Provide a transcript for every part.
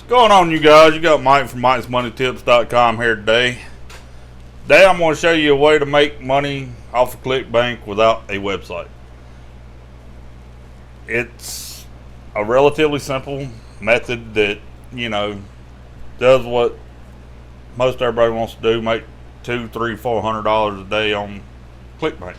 What's going on, you guys? You got Mike from Mike'sMoneyTips.com here today. Today I'm going to show you a way to make money off of Clickbank without a website. It's a relatively simple method that, does what most everybody wants to do, make $200, $300, $400 a day on Clickbank.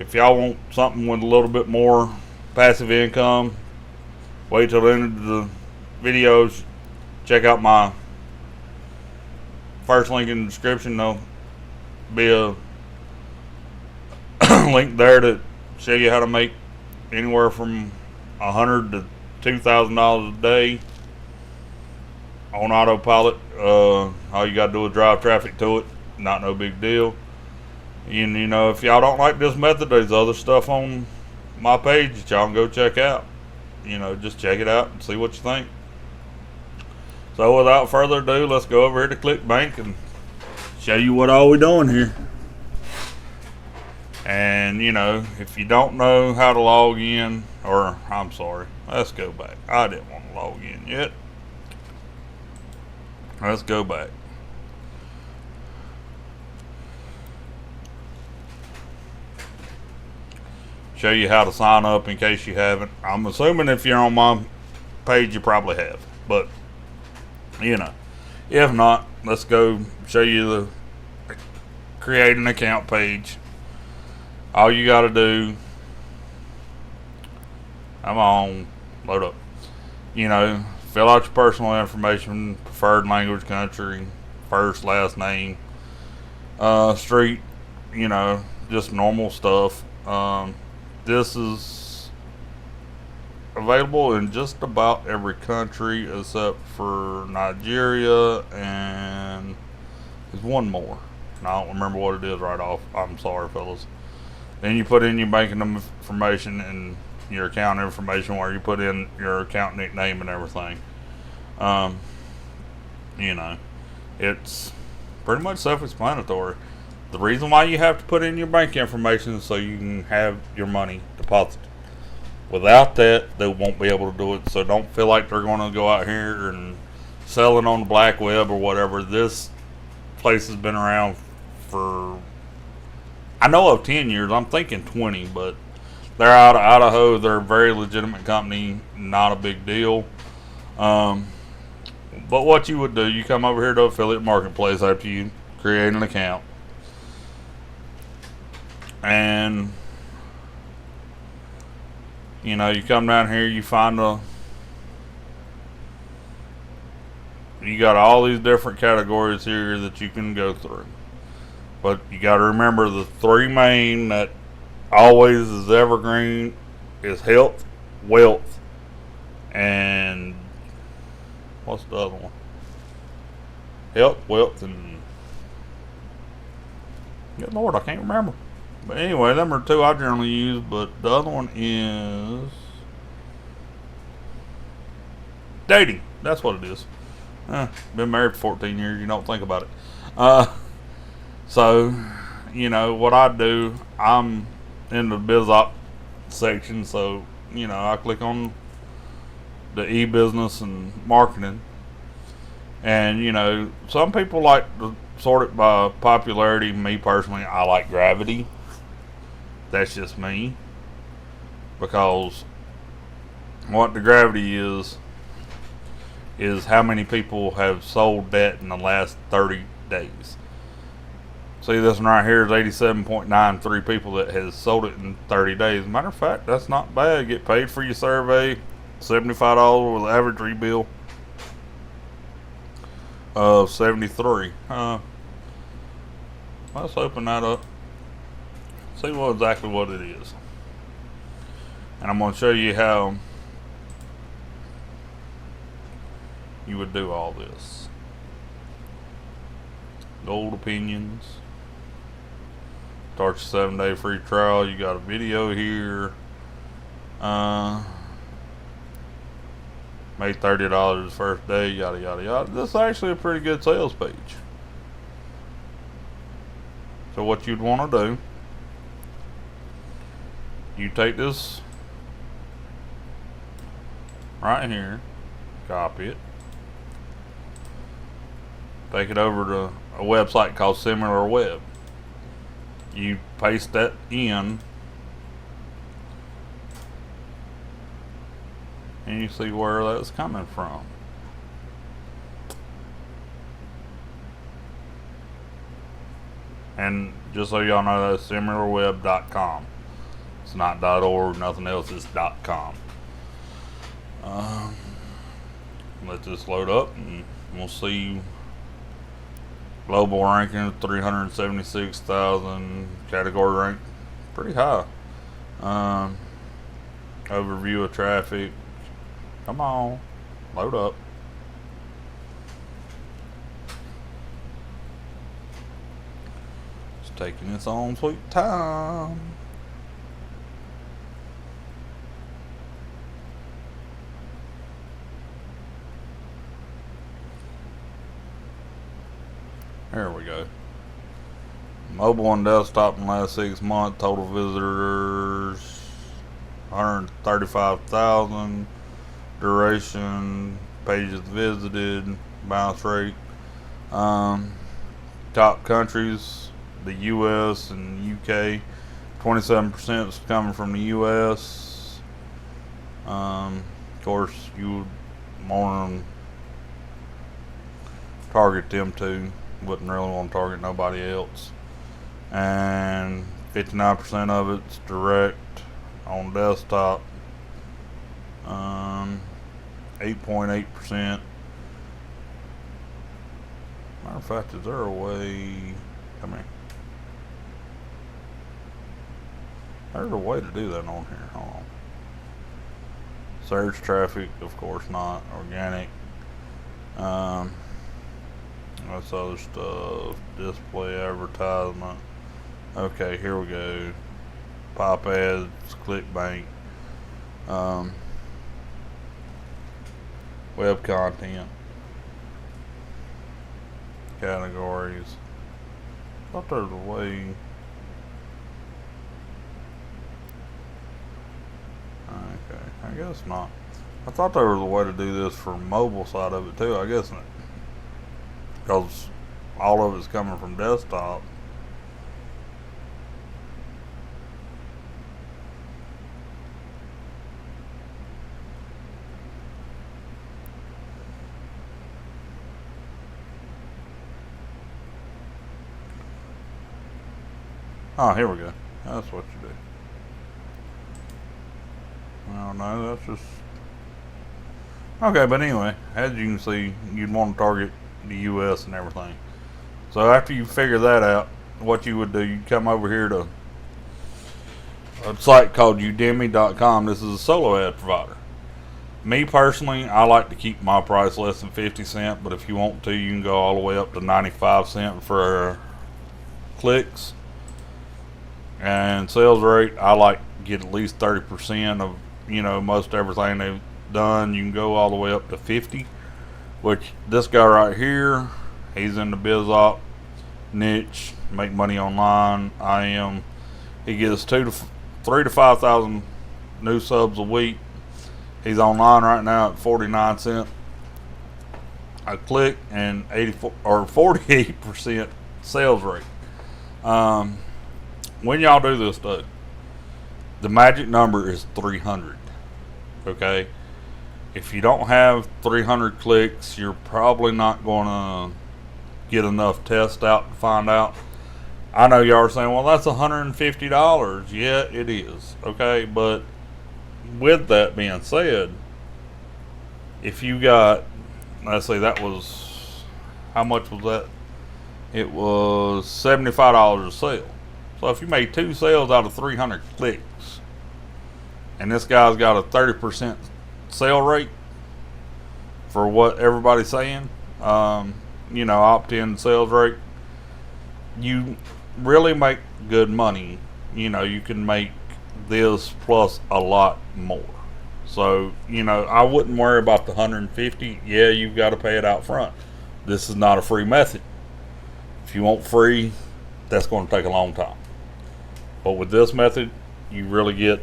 If y'all want something with a little bit more passive income, wait till the end of the videos. Check out my first link in the description. There'll be a link there to show you how to make anywhere from $100 to $2,000 a day on autopilot. All you gotta do is drive traffic to it. Not no big deal. And if y'all don't like this method, there's other stuff on my page that y'all can go check out. Just check it out and see what you think. So without further ado, let's go over here to Clickbank and show you what all we're doing here. And if you don't know how to log in, or I'm sorry, let's go back. I didn't want to log in yet. Let's go back. Show you how to sign up in case you haven't. I'm assuming if you're on my page you probably have, but if not, let's go show you the create an account page. All you got to do, come on, load up, fill out your personal information, preferred language, country, first, last name, street, just normal stuff. This is available in just about every country except for Nigeria, and there's one more. And I don't remember what it is right off. I'm sorry, fellas. Then you put in your banking information and your account information, where you put in your account nickname and everything. It's pretty much self-explanatory. The reason why you have to put in your bank information is so you can have your money deposited. Without that, they won't be able to do it. So don't feel like they're going to go out here and sell it on the black web or whatever. This place has been around for, I know of 10 years. I'm thinking 20, but they're out of Idaho. They're a very legitimate company. Not a big deal. But what you would do, you come over here to Affiliate Marketplace after you create an account. And you come down here, you find you got all these different categories here that you can go through, but you got to remember the three main that always is evergreen is health, wealth, and what's the other one? Health, wealth, and good Lord, I can't remember. But anyway, them are two I generally use, but the other one is dating. That's what it is. Been married for 14 years. You don't think about it. So, what I do, I'm in the biz op section. So, I click on the e-business and marketing. And, some people like to sort it by popularity. Me personally, I like gravity. That's just me, because what the gravity is how many people have sold that in the last 30 days. See, this one right here is 87.93 people that has sold it in 30 days. Matter of fact, that's not bad. Get paid for your survey, $75 with an average rebill of $73. Let's open that up. See exactly what it is. And I'm going to show you how you would do all this. Gold opinions. Start your 7-day free trial. You got a video here. Made $30 the first day. Yada yada yada. This is actually a pretty good sales page. So what you'd want to do, you take this right here, copy it, take it over to a website called SimilarWeb. You paste that in, and you see where that's coming from. And just so y'all know, that's similarweb.com. It's not .org, nothing else, it's .com. Let this load up and we'll see global ranking 376,000, category rank pretty high. Overview of traffic. Come on, load up. It's taking its own sweet time. There we go. Mobile and desktop in the last 6 months, total visitors 135,000. Duration, pages visited, bounce rate. Top countries, the US and UK. 27% is coming from the US. Of course, you would want to target them too. Wouldn't really want to target nobody else. And 59% of it's direct on desktop. 8.8%. Matter of fact, is there a way? Come here. There's a way to do that on here. Hold on. Search traffic, of course not. Organic. That's other stuff. Display advertisement. Okay, here we go. Pop ads, Clickbank. Web content. Categories. I thought there was a way. Okay, I guess not. I thought there was a way to do this for mobile side of it too. I guess not. Because all of it's coming from desktop. Oh, here we go. That's what you do. Well, no, that's just... Okay, but anyway, as you can see, you'd want to target the US and everything. So after you figure that out, what you would do, you'd come over here to a site called Udemy.com. This is a solo ad provider. Me personally, I like to keep my price less than 50 cents, but if you want to, you can go all the way up to 95 cents for clicks. And sales rate, I like to get at least 30% of, most everything they've done. You can go all the way up to 50, which this guy right here, he's in the biz op niche, make money online. I am. He gets 3 to 5,000 new subs a week. He's online right now at 49 cents a click and 84 or 48% sales rate. When y'all do this though, the magic number is 300. Okay, if you don't have 300 clicks, you're probably not going to get enough tests out to find out. I know y'all are saying, well, that's $150. Yeah, it is. Okay, but with that being said, if you got, let's say that was, how much was that? It was $75 a sale. So if you made 2 sales out of 300 clicks, and this guy's got a 30% sale rate for what everybody's saying, opt-in sales rate, you really make good money. You can make this plus a lot more. So, I wouldn't worry about the 150. Yeah, you've got to pay it out front. This is not a free method. If you want free, that's going to take a long time. But with this method, you really get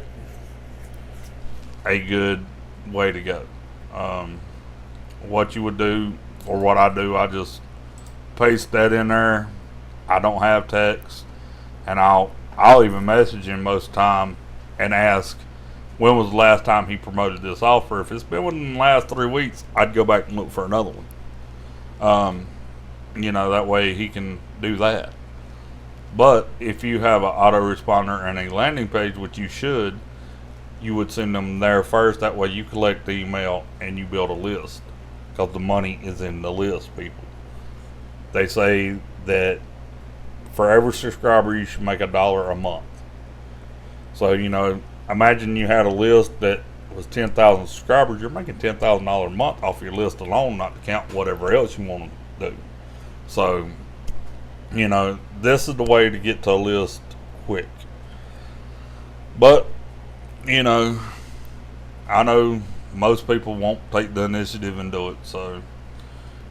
a good way to go. What you would do, or what I do, I just paste that in there. I don't have text, and I'll even message him most of the time and ask when was the last time he promoted this offer. If it's been within the last 3 weeks, I'd go back and look for another one. That way he can do that. But if you have an autoresponder and a landing page, which you should, you would send them there first. That way you collect the email and you build a list, because the money is in the list, people. They say that for every subscriber you should make $1 a month. So, imagine you had a list that was 10,000 subscribers. You're making $10,000 a month off your list alone, not to count whatever else you want to do. So, this is the way to get to a list quick. But, I know most people won't take the initiative and do it. So,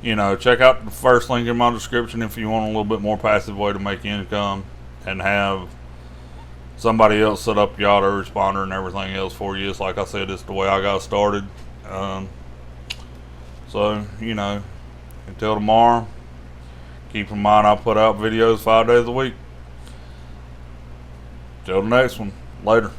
check out the first link in my description if you want a little bit more passive way to make income and have somebody else set up your autoresponder and everything else for you. It's like I said, it's the way I got started. So, until tomorrow, keep in mind I put out videos 5 days a week. Till the next one. Later.